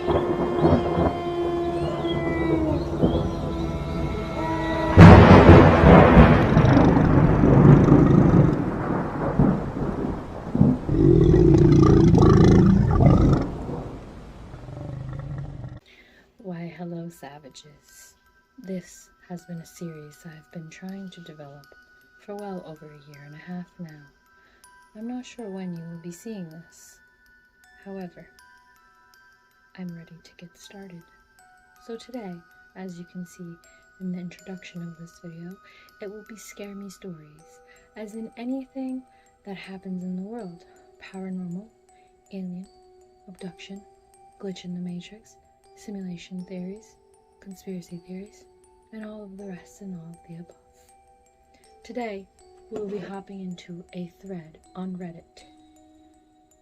Why, hello, savages. This has been a series I've been trying to develop for well over a year and a half now. I'm not sure when you will be seeing this. However, I'm ready to get started. So today, as you can see in the introduction of this video, it will be ScareMe Stories, as in anything that happens in the world. Paranormal, alien, abduction, glitch in the matrix, simulation theories, conspiracy theories, and all of the rest and all of the above. Today, we will be hopping into a thread on Reddit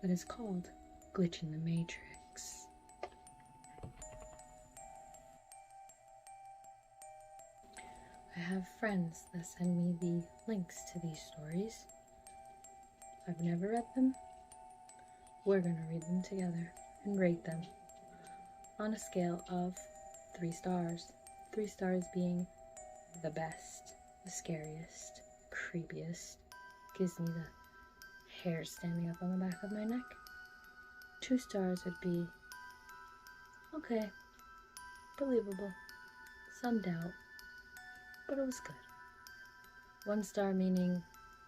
that is called Glitch in the Matrix. I have friends that send me the links to these stories. I've never read them. We're going to read them together and rate them on a scale of 3 stars. 3 stars being the best, the scariest, creepiest, gives me the hair standing up on the back of my neck. 2 stars would be okay, believable, some doubt, but it was good. 1 star meaning,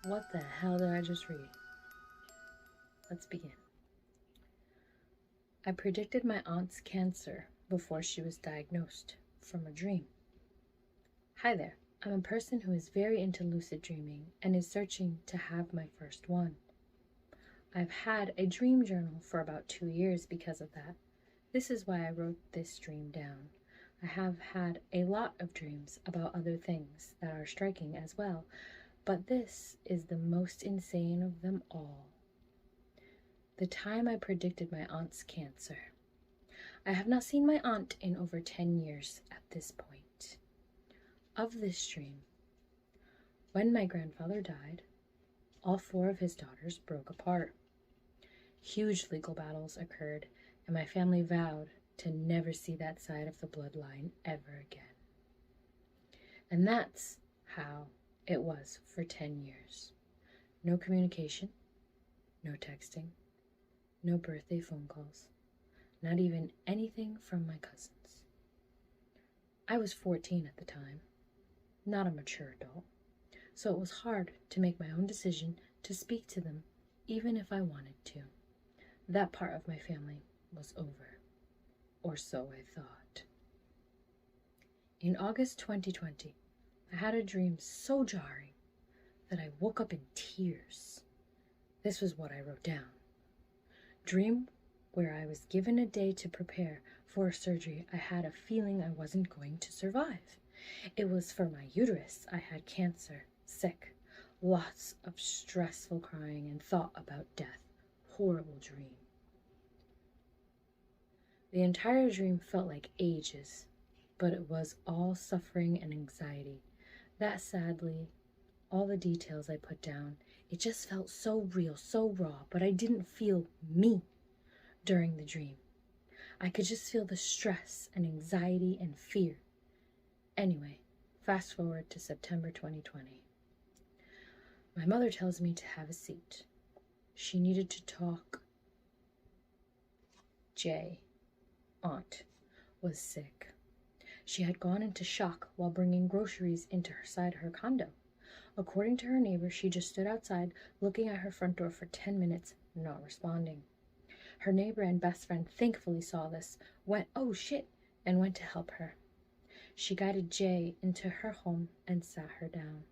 what the hell did I just read? Let's begin. I predicted my aunt's cancer before she was diagnosed from a dream. Hi there, I'm a person who is very into lucid dreaming and is searching to have my first one. I've had a dream journal for about 2 years because of that. This is why I wrote this dream down. I have had a lot of dreams about other things that are striking as well, but this is the most insane of them all. The time I predicted my aunt's cancer. I have not seen my aunt in over 10 years at this point. Of this dream, when my grandfather died, all 4 of his daughters broke apart. Huge legal battles occurred, and my family vowed to never see that side of the bloodline ever again. And that's how it was for 10 years. No communication, no texting, no birthday phone calls, not even anything from my cousins. I was 14 at the time, not a mature adult, so it was hard to make my own decision to speak to them, even if I wanted to. That part of my family was over, or so I thought. In August 2020, I had a dream so jarring that I woke up in tears. This was what I wrote down. Dream where I was given a day to prepare for a surgery I had a feeling I wasn't going to survive. It was for my uterus. I had cancer, sick, lots of stressful crying and thought about death. Horrible dream. The entire dream felt like ages, but it was all suffering and anxiety. That sadly, all the details I put down, it just felt so real, so raw, but I didn't feel me during the dream. I could just feel the stress and anxiety and fear. Anyway, fast forward to September 2020. My mother tells me to have a seat. She needed to talk. Jay, aunt, was sick. She had gone into shock while bringing groceries inside her condo. According to her neighbor, she just stood outside looking at her front door for 10 minutes, not responding. Her neighbor and best friend thankfully saw this, went, "Oh shit," and went to help her. She guided Jay into her home and sat her down.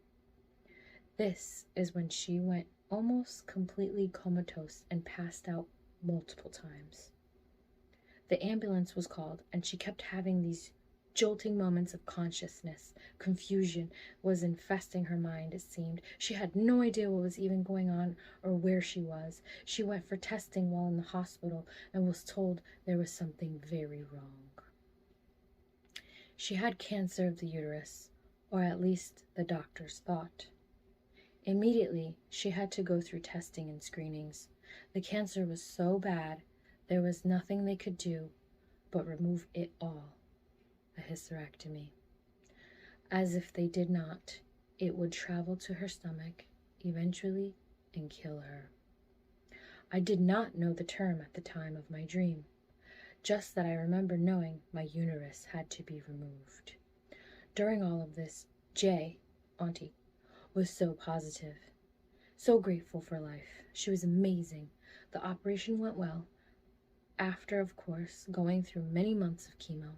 This is when she went almost completely comatose and passed out multiple times. The ambulance was called, and she kept having these jolting moments of consciousness. Confusion was infesting her mind, it seemed. She had no idea what was even going on or where she was. She went for testing while in the hospital and was told there was something very wrong. She had cancer of the uterus, or at least the doctors thought. Immediately, she had to go through testing and screenings. The cancer was so bad, there was nothing they could do but remove it all, a hysterectomy. As if they did not, it would travel to her stomach eventually and kill her. I did not know the term at the time of my dream, just that I remember knowing my uterus had to be removed. During all of this, Jay, Auntie, was so positive, so grateful for life. She was amazing. The operation went well. After, of course, going through many months of chemo,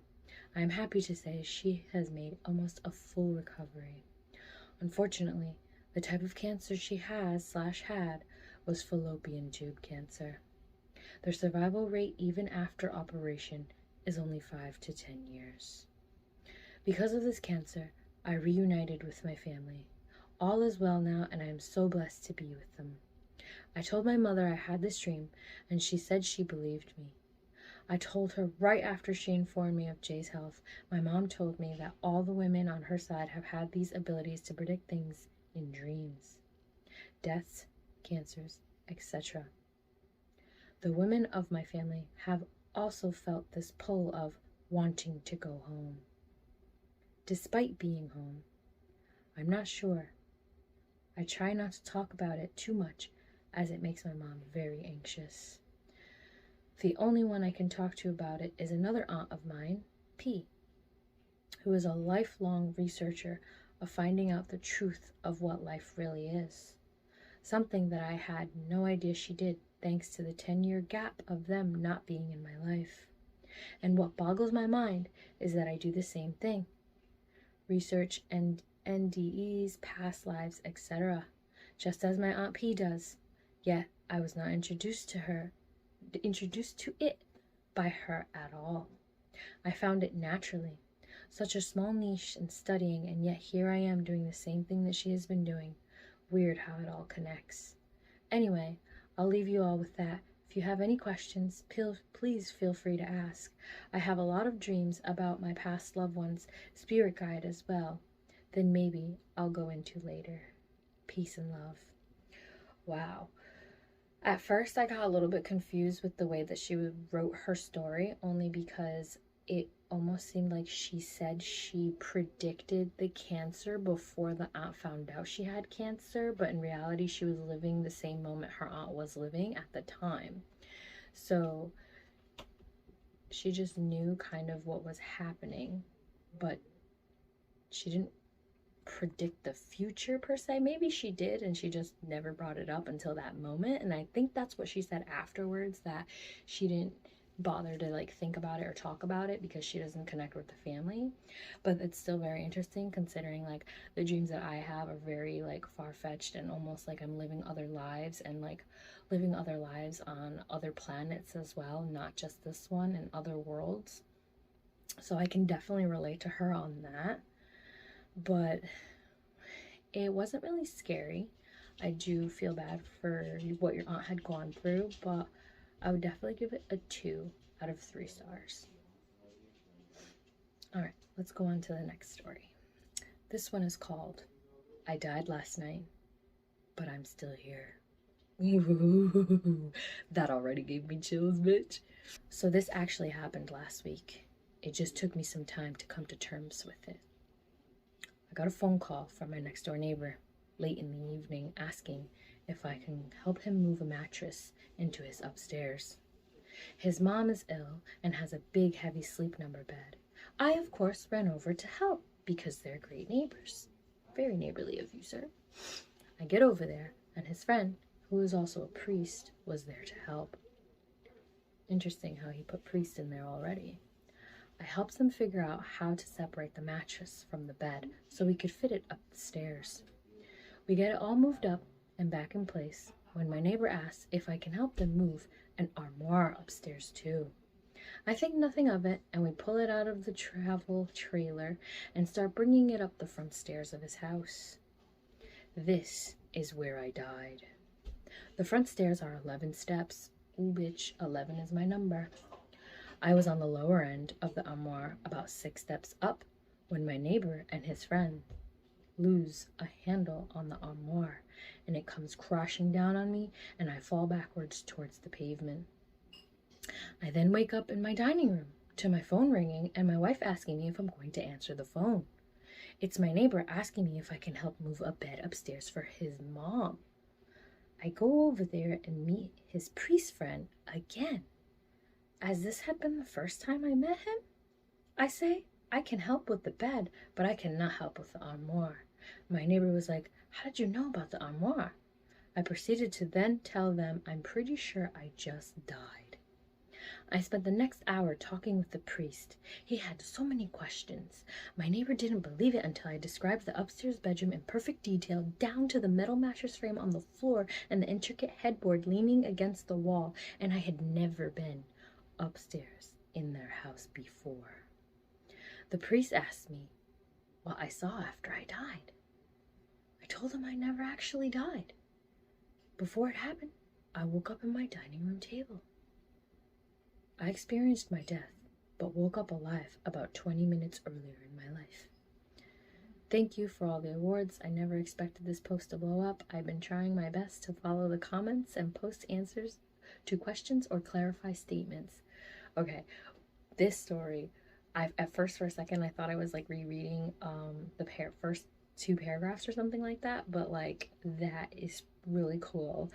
I am happy to say she has made almost a full recovery. Unfortunately, the type of cancer she had was fallopian tube cancer. Their survival rate even after operation is only 5 to 10 years. Because of this cancer, I reunited with my family. All is well now, and I am so blessed to be with them. I told my mother I had this dream, and she said she believed me. I told her right after she informed me of Jay's health. My mom told me that all the women on her side have had these abilities to predict things in dreams. Deaths, cancers, etc. The women of my family have also felt this pull of wanting to go home. Despite being home, I'm not sure. I try not to talk about it too much as it makes my mom very anxious. The only one I can talk to about it is another aunt of mine, P, who is a lifelong researcher of finding out the truth of what life really is. Something that I had no idea she did thanks to the 10-year gap of them not being in my life. And what boggles my mind is that I do the same thing. Research and NDEs, past lives, etc., just as my Aunt P does. Yet I was not introduced to it by her at all. I found it naturally. Such a small niche in studying, and yet here I am doing the same thing that she has been doing. Weird how it all connects. Anyway, I'll leave you all with that. If you have any questions, please feel free to ask. I have a lot of dreams about my past loved ones' spirit guide as well. Then maybe I'll go into later. Peace and love. Wow. At first, I got a little bit confused with the way that she wrote her story, only because it almost seemed like she said she predicted the cancer before the aunt found out she had cancer, but in reality, she was living the same moment her aunt was living at the time. So she just knew kind of what was happening, but she didn't predict the future per se. Maybe she did and she just never brought it up until that moment, and I think that's what she said afterwards, that she didn't bother to like think about it or talk about it because she doesn't connect with the family. But it's still very interesting considering like the dreams that I have are very like far-fetched and almost like I'm living other lives, and like living other lives on other planets as well, not just this one, and other worlds. So I can definitely relate to her on that. But it wasn't really scary. I do feel bad for what your aunt had gone through, but I would definitely give it a 2 out of 3 stars. All right, let's go on to the next story. This one is called I Died Last Night, but I'm Still Here. Ooh, that already gave me chills, bitch. So this actually happened last week. It just took me some time to come to terms with it. I got a phone call from my next door neighbor late in the evening asking if I can help him move a mattress into his upstairs. His mom is ill and has a big heavy sleep number bed. I, of course, ran over to help because they're great neighbors. Very neighborly of you, sir. I get over there, and his friend, who is also a priest, was there to help. Interesting how he put priest in there already. I helped them figure out how to separate the mattress from the bed so we could fit it up the stairs. We get it all moved up and back in place when my neighbor asks if I can help them move an armoire upstairs too. I think nothing of it, and we pull it out of the travel trailer and start bringing it up the front stairs of his house. This is where I died. The front stairs are 11 steps. Ooh, bitch, 11 is my number. I was on the lower end of the armoire, about 6 steps up, when my neighbor and his friend lose a handle on the armoire, and it comes crashing down on me, and I fall backwards towards the pavement. I then wake up in my dining room, to my phone ringing and my wife asking me if I'm going to answer the phone. It's my neighbor asking me if I can help move a bed upstairs for his mom. I go over there and meet his priest friend again. As this had been the first time I met him, I say, I can help with the bed, but I cannot help with the armoire. My neighbor was like, how did you know about the armoire? I proceeded to then tell them I'm pretty sure I just died. I spent the next hour talking with the priest. He had so many questions. My neighbor didn't believe it until I described the upstairs bedroom in perfect detail, down to the metal mattress frame on the floor and the intricate headboard leaning against the wall, and I had never been upstairs in their house before. The priest asked me what I saw after I died. I told him I never actually died. Before it happened, I woke up in my dining room table. I experienced my death, but woke up alive about 20 minutes earlier in my life. Thank you for all the awards. I never expected this post to blow up. I've been trying my best to follow the comments and post answers to questions or clarify statements. Okay, this story, at first for a second I thought I was like rereading the first 2 paragraphs or something like that, but like that is really cool.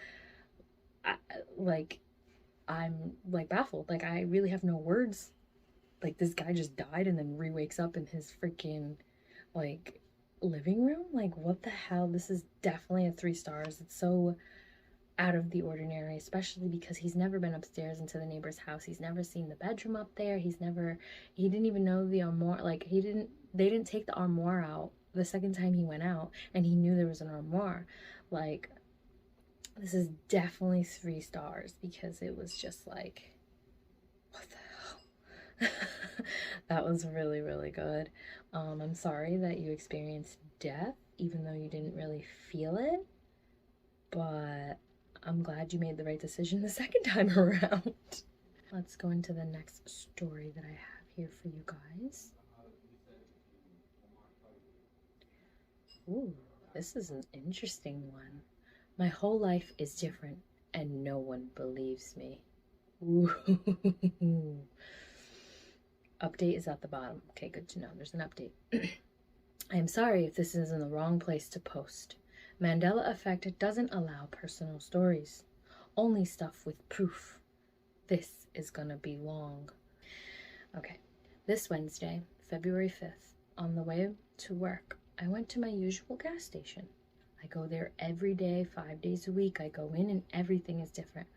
I'm like baffled. Like I really have no words. Like this guy just died and then re-wakes up in his freaking like living room. Like what the hell? This is definitely a 3 stars. It's so out of the ordinary, especially because he's never been upstairs into the neighbor's house. He's never seen the bedroom up there. He didn't even know the armoire. Like they didn't take the armoire out the second time he went out, and he knew there was an armoire. Like this is definitely 3 stars because it was just like, what the hell? That was really, really good. I'm sorry that you experienced death, even though you didn't really feel it, but I'm glad you made the right decision the second time around. Let's go into the next story that I have here for you guys. Ooh, this is an interesting one. My whole life is different and no one believes me. Ooh. Update is at the bottom. Okay, good to know. There's an update. I am sorry if this is in the wrong place to post. Mandela effect doesn't allow personal stories. Only stuff with proof. This is gonna be long. Okay, this Wednesday, February 5th, on the way to work, I went to my usual gas station. I go there every day, 5 days a week. I go in and everything is different.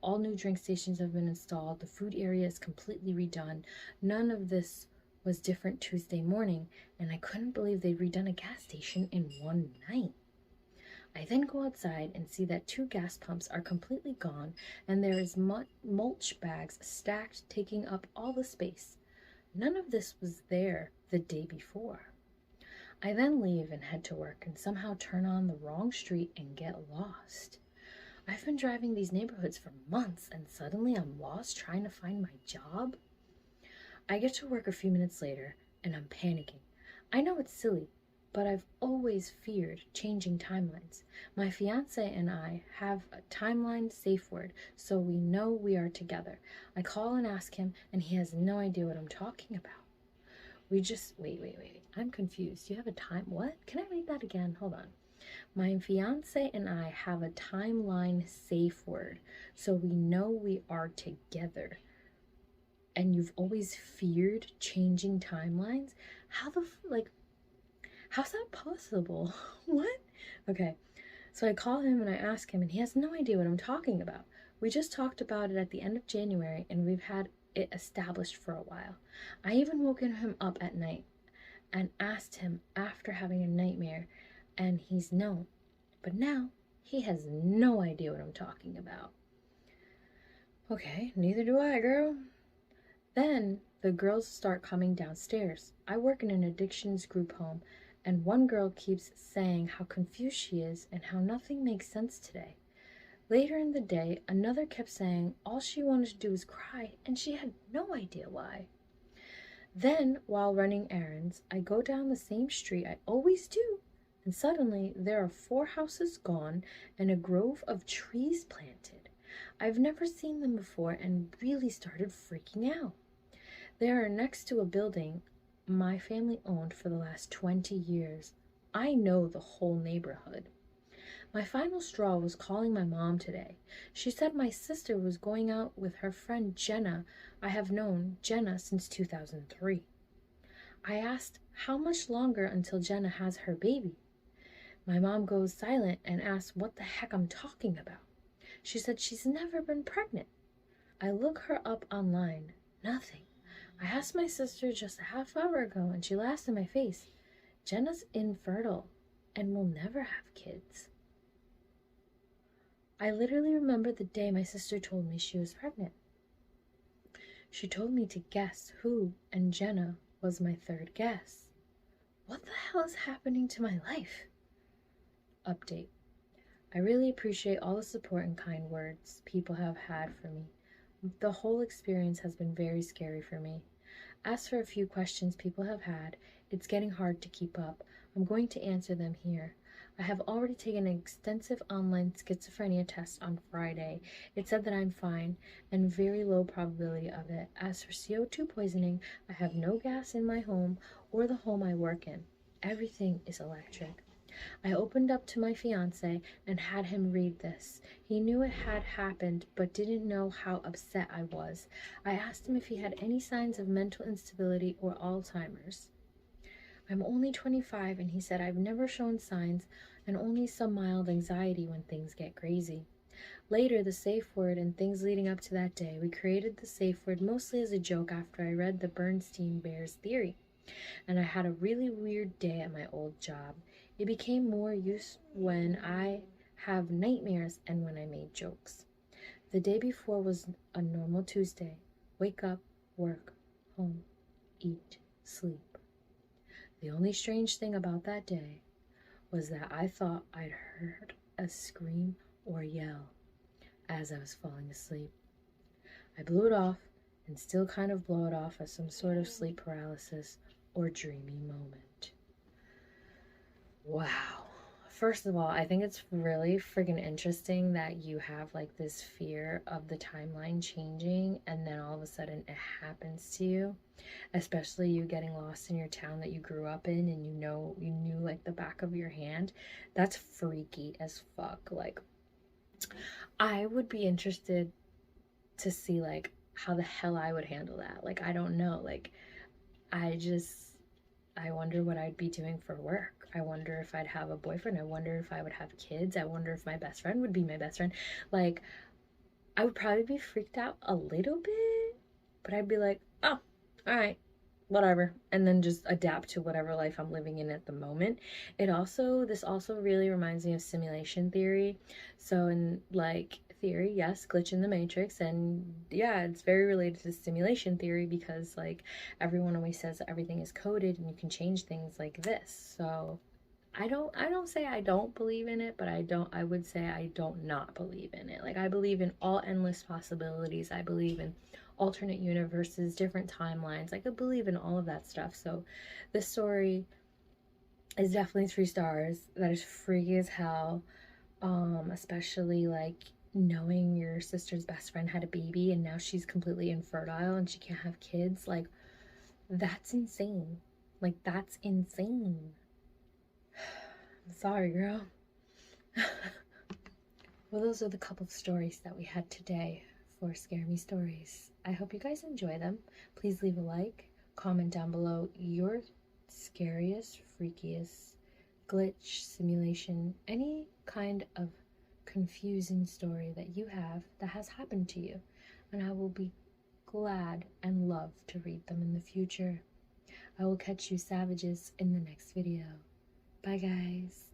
All new drink stations have been installed. The food area is completely redone. None of this was different Tuesday morning, and I couldn't believe they'd redone a gas station in one night. I then go outside and see that 2 gas pumps are completely gone, and there is mulch bags stacked, taking up all the space. None of this was there the day before. I then leave and head to work and somehow turn on the wrong street and get lost. I've been driving these neighborhoods for months and suddenly I'm lost trying to find my job. I get to work a few minutes later and I'm panicking. I know it's silly, but I've always feared changing timelines. My fiance and I have a timeline safe word, so we know we are together. I call and ask him and he has no idea what I'm talking about. Wait. I'm confused. You have a time, what? Can I read that again? Hold on. My fiance and I have a timeline safe word, so we know we are together. And you've always feared changing timelines? How's that possible? What? Okay. So I call him and I ask him and he has no idea what I'm talking about. We just talked about it at the end of January and we've had it established for a while. I even woken him up at night and asked him after having a nightmare, and he's known. But now he has no idea what I'm talking about. Okay, neither do I, girl. Then the girls start coming downstairs. I work in an addictions group home, and one girl keeps saying how confused she is and how nothing makes sense today. Later in the day, another kept saying all she wanted to do was cry, and she had no idea why. Then, while running errands, I go down the same street I always do, and suddenly there are 4 houses gone and a grove of trees planted. I've never seen them before and really started freaking out. They are next to a building my family owned for the last 20 years. I know the whole neighborhood. My final straw was calling my mom today. She said my sister was going out with her friend Jenna. I have known Jenna since 2003. I asked how much longer until Jenna has her baby. My mom goes silent and asks what the heck I'm talking about. She said she's never been pregnant. I look her up online. Nothing. I asked my sister just a half hour ago and she laughs in my face. Jenna's infertile and will never have kids. I literally remember the day my sister told me she was pregnant. She told me to guess who, and Jenna was my third guess. What the hell is happening to my life? Update. I really appreciate all the support and kind words people have had for me. The whole experience has been very scary for me. As for a few questions people have had, it's getting hard to keep up. I'm going to answer them here. I have already taken an extensive online schizophrenia test on Friday. It said that I'm fine and very low probability of it. As for CO2 poisoning, I have no gas in my home or the home I work in. Everything is electric. I opened up to my fiance and had him read this. He knew it had happened but didn't know how upset I was. I asked him if he had any signs of mental instability or Alzheimer's. I'm only 25 and he said I've never shown signs and only some mild anxiety when things get crazy. Later, the safe word and things leading up to that day, we created the safe word mostly as a joke after I read the Bernstein Bears theory. And I had a really weird day at my old job. It became more use when I have nightmares and when I made jokes. The day before was a normal Tuesday. Wake up, work, home, eat, sleep. The only strange thing about that day was that I thought I'd heard a scream or yell as I was falling asleep. I blew it off and still kind of blow it off as some sort of sleep paralysis or dreamy moment. Wow. First of all, I think it's really friggin' interesting that you have like this fear of the timeline changing and then all of a sudden it happens to you. Especially you getting lost in your town that you grew up in and you knew like the back of your hand. That's freaky as fuck. Like, I would be interested to see like how the hell I would handle that. Like, I don't know. Like, I wonder what I'd be doing for work. I wonder if I'd have a boyfriend. I wonder if I would have kids. I wonder if my best friend would be my best friend. Like, I would probably be freaked out a little bit, but I'd be like, oh, all right, whatever, and then just adapt to whatever life I'm living in at the moment. This also really reminds me of simulation theory. So in like theory, yes, glitch in the matrix, and yeah, it's very related to simulation theory because like everyone always says that everything is coded and you can change things like this. So I don't say I don't believe in it, but I would say I don't not believe in it. Like, I believe in all endless possibilities. I believe in alternate universes, different timelines. Like, I believe in all of that stuff. So this story is definitely 3 stars. That is freaky as hell. Especially like knowing your sister's best friend had a baby and now she's completely infertile and she can't have kids. Like, that's insane. Like, that's insane. Sorry, girl. Well, those are the couple of stories that we had today for ScareMe Stories. I hope you guys enjoy them. Please leave a like, comment down below your scariest, freakiest glitch, simulation, any kind of confusing story that you have that has happened to you. And I will be glad and love to read them in the future. I will catch you savages in the next video. Bye, guys.